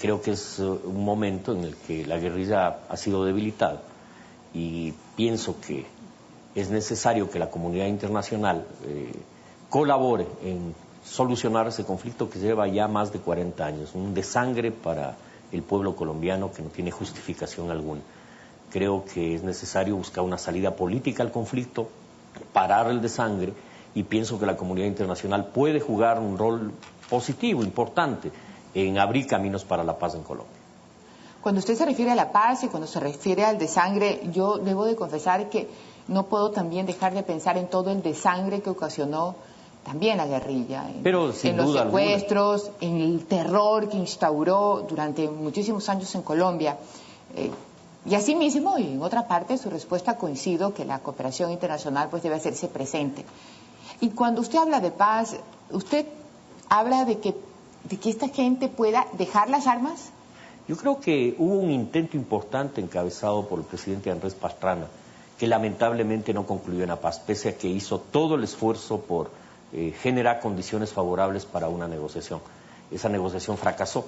creo que es un momento en el que la guerrilla ha sido debilitada y pienso que es necesario que la comunidad internacional colabore en solucionar ese conflicto que lleva ya más de 40 años, un desangre para el pueblo colombiano que no tiene justificación alguna. Creo que es necesario buscar una salida política al conflicto, parar el desangre, y pienso que la comunidad internacional puede jugar un rol positivo, importante, en abrir caminos para la paz en Colombia. Cuando usted se refiere a la paz y cuando se refiere al desangre, yo debo de confesar que no puedo también dejar de pensar en todo el desangre que ocasionó también la guerrilla, en los secuestros, en el terror que instauró durante muchísimos años en Colombia. Y asimismo, y en otra parte, su respuesta coincido que la cooperación internacional pues debe hacerse presente. Y cuando usted habla de paz, ¿usted habla de que esta gente pueda dejar las armas? Yo creo que hubo un intento importante encabezado por el presidente Andrés Pastrana, que lamentablemente no concluyó en la paz, pese a que hizo todo el esfuerzo por generar condiciones favorables para una negociación. Esa negociación fracasó.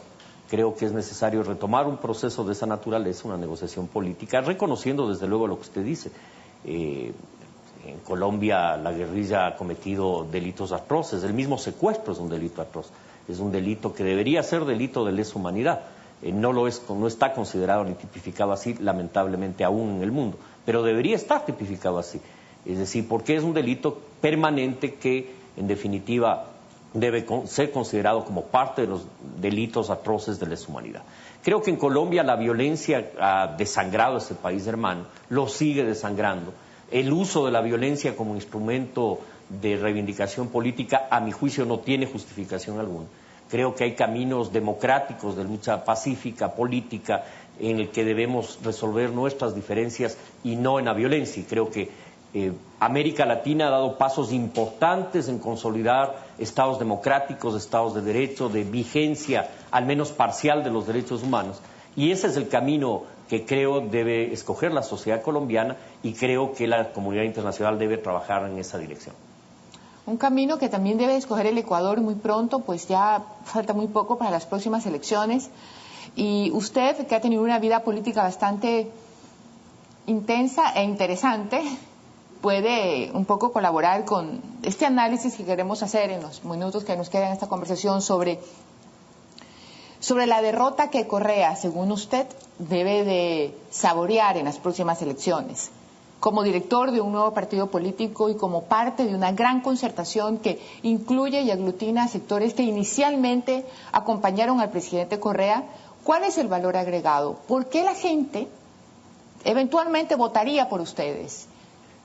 Creo que es necesario retomar un proceso de esa naturaleza, una negociación política, reconociendo desde luego lo que usted dice. En Colombia la guerrilla ha cometido delitos atroces, el mismo secuestro es un delito atroz, es un delito que debería ser delito de lesa humanidad. No lo es, no está considerado ni tipificado así, lamentablemente, aún en el mundo, pero debería estar tipificado así. Es decir, porque es un delito permanente que, en definitiva, debe ser considerado como parte de los delitos atroces de lesa humanidad. Creo que en Colombia la violencia ha desangrado a ese país hermano, lo sigue desangrando. El uso de la violencia como instrumento de reivindicación política, a mi juicio, no tiene justificación alguna. Creo que hay caminos democráticos de lucha pacífica, política, en el que debemos resolver nuestras diferencias y no en la violencia. Y creo que América Latina ha dado pasos importantes en consolidar estados democráticos, estados de derecho, de vigencia, al menos parcial, de los derechos humanos. Y ese es el camino que creo debe escoger la sociedad colombiana y creo que la comunidad internacional debe trabajar en esa dirección. Un camino que también debe escoger el Ecuador muy pronto, pues ya falta muy poco para las próximas elecciones. Y usted, que ha tenido una vida política bastante intensa e interesante, puede un poco colaborar con este análisis que queremos hacer en los minutos que nos quedan en esta conversación sobre la derrota que Correa, según usted, debe de saborear en las próximas elecciones, como director de un nuevo partido político y como parte de una gran concertación que incluye y aglutina sectores que inicialmente acompañaron al presidente Correa. ¿Cuál es el valor agregado? ¿Por qué la gente eventualmente votaría por ustedes?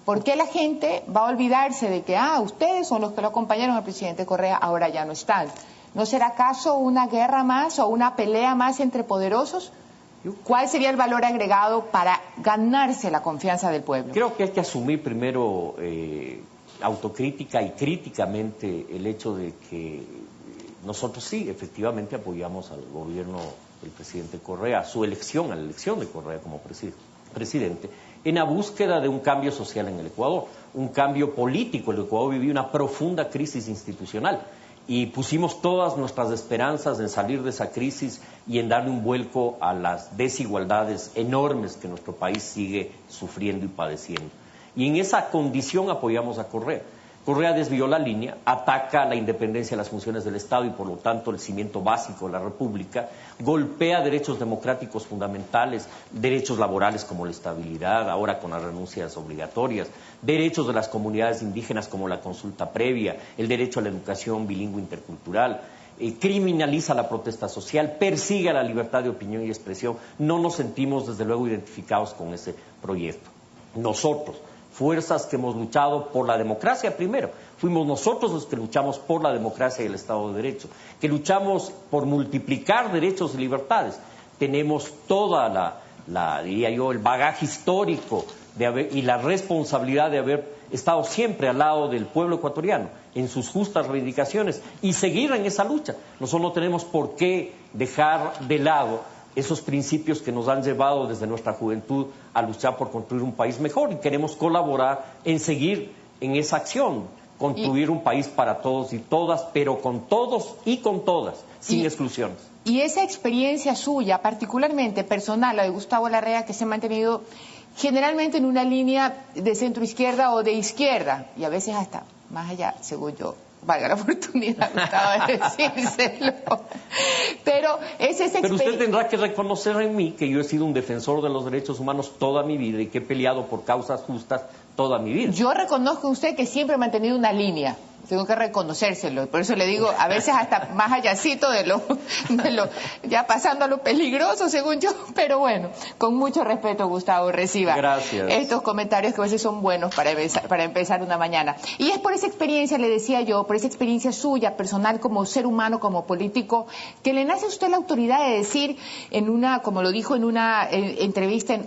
¿Por qué la gente va a olvidarse de que, ustedes son los que lo acompañaron al presidente Correa, ahora ya no están? ¿No será acaso una guerra más o una pelea más entre poderosos? ¿Cuál sería el valor agregado para ganarse la confianza del pueblo? Creo que hay que asumir primero autocrítica y críticamente el hecho de que nosotros sí, efectivamente apoyamos al gobierno del presidente Correa, a su elección, a la elección de Correa como presidente, en la búsqueda de un cambio social en el Ecuador, un cambio político. El Ecuador vivía una profunda crisis institucional y pusimos todas nuestras esperanzas en salir de esa crisis y en darle un vuelco a las desigualdades enormes que nuestro país sigue sufriendo y padeciendo. Y en esa condición apoyamos a Correa. Correa desvió la línea, ataca la independencia de las funciones del Estado y por lo tanto el cimiento básico de la República, golpea derechos democráticos fundamentales, derechos laborales como la estabilidad, ahora con las renuncias obligatorias, derechos de las comunidades indígenas como la consulta previa, el derecho a la educación bilingüe intercultural, criminaliza la protesta social, persigue a la libertad de opinión y expresión. No nos sentimos desde luego identificados con ese proyecto. Nosotros, fuerzas que hemos luchado por la democracia primero, fuimos nosotros los que luchamos por la democracia y el Estado de Derecho, que luchamos por multiplicar derechos y libertades. Tenemos toda diría yo, el bagaje histórico y la responsabilidad de haber estado siempre al lado del pueblo ecuatoriano en sus justas reivindicaciones y seguir en esa lucha. Nosotros no tenemos por qué dejar de lado esos principios que nos han llevado desde nuestra juventud a luchar por construir un país mejor y queremos colaborar en seguir en esa acción, construir un país para todos y todas, pero con todos y con todas, sin exclusiones. Y esa experiencia suya, particularmente personal, la de Gustavo Larrea, que se ha mantenido generalmente en una línea de centro-izquierda o de izquierda, y a veces hasta más allá, según yo, valga la oportunidad, Gustavo, de decírselo. Pero es esa experiencia. Pero usted tendrá que reconocer en mí que yo he sido un defensor de los derechos humanos toda mi vida y que he peleado por causas justas toda mi vida. Yo reconozco a usted que siempre ha mantenido una línea. Tengo que reconocérselo, por eso le digo, a veces hasta más allácito de lo, ya pasando a lo peligroso, según yo, pero bueno, con mucho respeto, Gustavo, reciba Gracias. Estos comentarios que a veces son buenos para empezar una mañana. Y es por esa experiencia, le decía yo, por esa experiencia suya, personal, como ser humano, como político, que le nace a usted la autoridad de decir, como lo dijo en una entrevista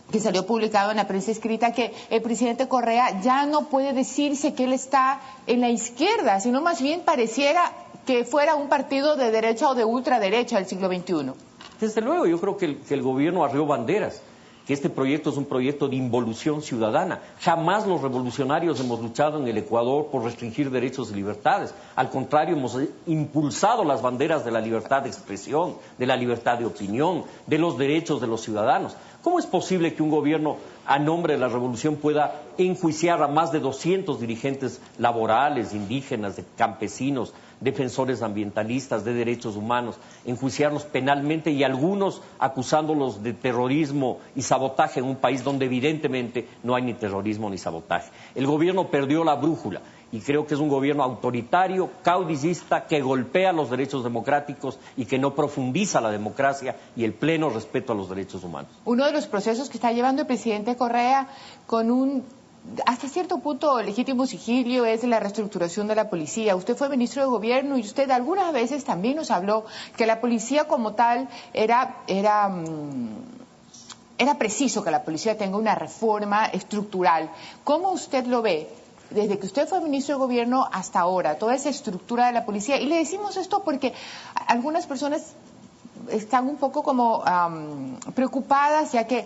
que salió publicado en la prensa escrita, que el presidente Correa ya no puede decirse que él está en la izquierda, sino más bien pareciera que fuera un partido de derecha o de ultraderecha del siglo XXI. Desde luego, yo creo que el gobierno arrió banderas, que este proyecto es un proyecto de involución ciudadana. Jamás los revolucionarios hemos luchado en el Ecuador por restringir derechos y libertades. Al contrario, hemos impulsado las banderas de la libertad de expresión, de la libertad de opinión, de los derechos de los ciudadanos. ¿Cómo es posible que un gobierno a nombre de la revolución pueda enjuiciar a más de 200 dirigentes laborales, indígenas, de campesinos, defensores ambientalistas, de derechos humanos, enjuiciarlos penalmente y algunos acusándolos de terrorismo y sabotaje en un país donde evidentemente no hay ni terrorismo ni sabotaje? El gobierno perdió la brújula y creo que es un gobierno autoritario, caudillista, que golpea los derechos democráticos y que no profundiza la democracia y el pleno respeto a los derechos humanos. Uno de los procesos que está llevando el presidente Correa con un hasta cierto punto legítimo sigilio es la reestructuración de la policía. Usted fue ministro de gobierno y usted algunas veces también nos habló que la policía como tal era preciso que la policía tenga una reforma estructural. ¿Cómo usted lo ve? Desde que usted fue ministro de gobierno hasta ahora, toda esa estructura de la policía. Y le decimos esto porque algunas personas están un poco como preocupadas, ya que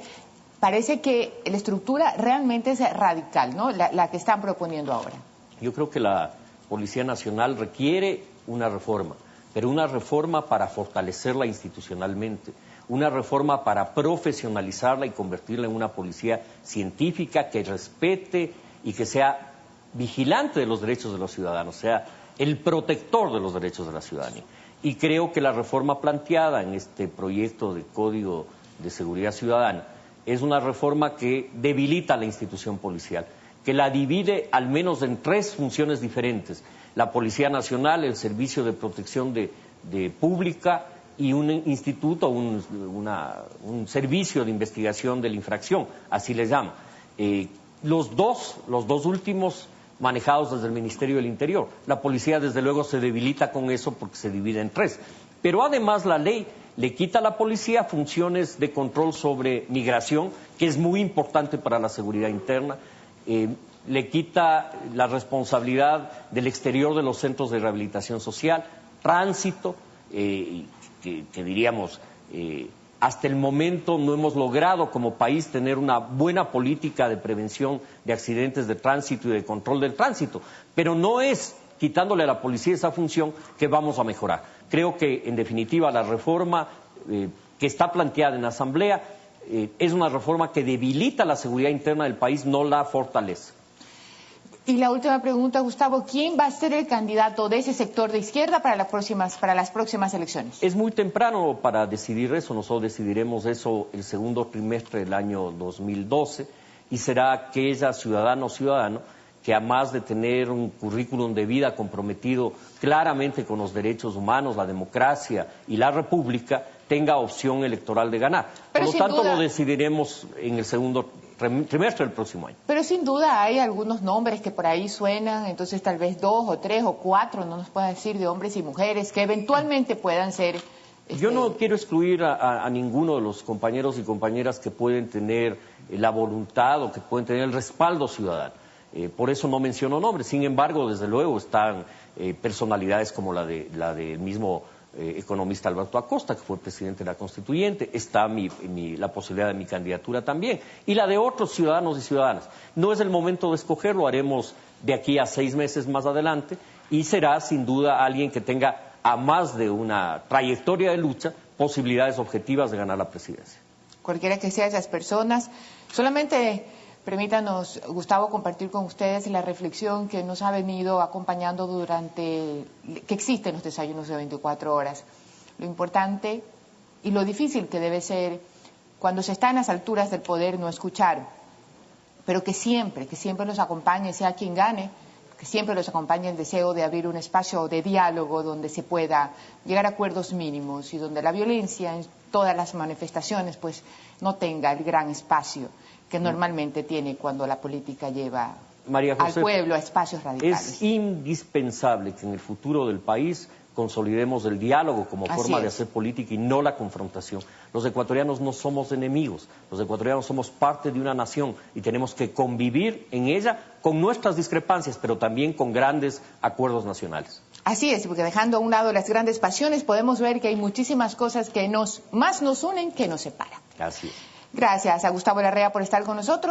parece que la estructura realmente es radical, ¿no? La que están proponiendo ahora. Yo creo que la Policía Nacional requiere una reforma, pero una reforma para fortalecerla institucionalmente, una reforma para profesionalizarla y convertirla en una policía científica que respete y que sea vigilante de los derechos de los ciudadanos, sea el protector de los derechos de la ciudadanía. Y creo que la reforma planteada en este proyecto de Código de Seguridad Ciudadana es una reforma que debilita la institución policial, que la divide al menos en 3 funciones diferentes: la Policía Nacional, el Servicio de Protección de Pública y un instituto, un servicio de investigación de la infracción, así les llama. Los dos últimos manejados desde el Ministerio del Interior. La policía, desde luego, se debilita con eso porque se divide en 3. Pero además la ley le quita a la policía funciones de control sobre migración, que es muy importante para la seguridad interna, le quita la responsabilidad del exterior de los centros de rehabilitación social, tránsito, que diríamos, hasta el momento no hemos logrado como país tener una buena política de prevención de accidentes de tránsito y de control del tránsito, pero no es quitándole a la policía esa función que vamos a mejorar. Creo que, en definitiva, la reforma que está planteada en la Asamblea es una reforma que debilita la seguridad interna del país, no la fortalece. Y la última pregunta, Gustavo, ¿quién va a ser el candidato de ese sector de izquierda para las próximas elecciones? Es muy temprano para decidir eso, nosotros decidiremos eso el segundo trimestre del año 2012 y será aquella ciudadano o ciudadano que, además de tener un currículum de vida comprometido claramente con los derechos humanos, la democracia y la república, tenga opción electoral de ganar. Por lo tanto, lo decidiremos en el segundo trimestre del próximo año. Pero sin duda hay algunos nombres que por ahí suenan, entonces tal vez 2 o 3 o 4, no nos pueda decir, de hombres y mujeres que eventualmente puedan ser... Yo no quiero excluir a ninguno de los compañeros y compañeras que pueden tener la voluntad o que pueden tener el respaldo ciudadano. Por eso no menciono nombres. Sin embargo, desde luego están personalidades como la del mismo economista Alberto Acosta, que fue presidente de la Constituyente. Está la posibilidad de mi candidatura también, y la de otros ciudadanos y ciudadanas. No es el momento de escogerlo, haremos de aquí a 6 meses más adelante, y será sin duda alguien que tenga a más de una trayectoria de lucha, posibilidades objetivas de ganar la presidencia. Cualquiera que sea esas personas, solamente permítanos, Gustavo, compartir con ustedes la reflexión que nos ha venido acompañando que existen los desayunos de 24 horas. Lo importante y lo difícil que debe ser cuando se está en las alturas del poder no escuchar, pero que siempre los acompañe, sea quien gane, que siempre los acompañe el deseo de abrir un espacio de diálogo donde se pueda llegar a acuerdos mínimos y donde la violencia en todas las manifestaciones pues no tenga el gran espacio que normalmente tiene cuando la política lleva al pueblo a espacios radicales. Es indispensable que en el futuro del país consolidemos el diálogo como forma de hacer política y no la confrontación. Los ecuatorianos no somos enemigos, los ecuatorianos somos parte de una nación y tenemos que convivir en ella con nuestras discrepancias, pero también con grandes acuerdos nacionales. Así es, porque dejando a un lado las grandes pasiones podemos ver que hay muchísimas cosas que más nos unen que nos separan. Así es. Gracias a Gustavo Larrea por estar con nosotros.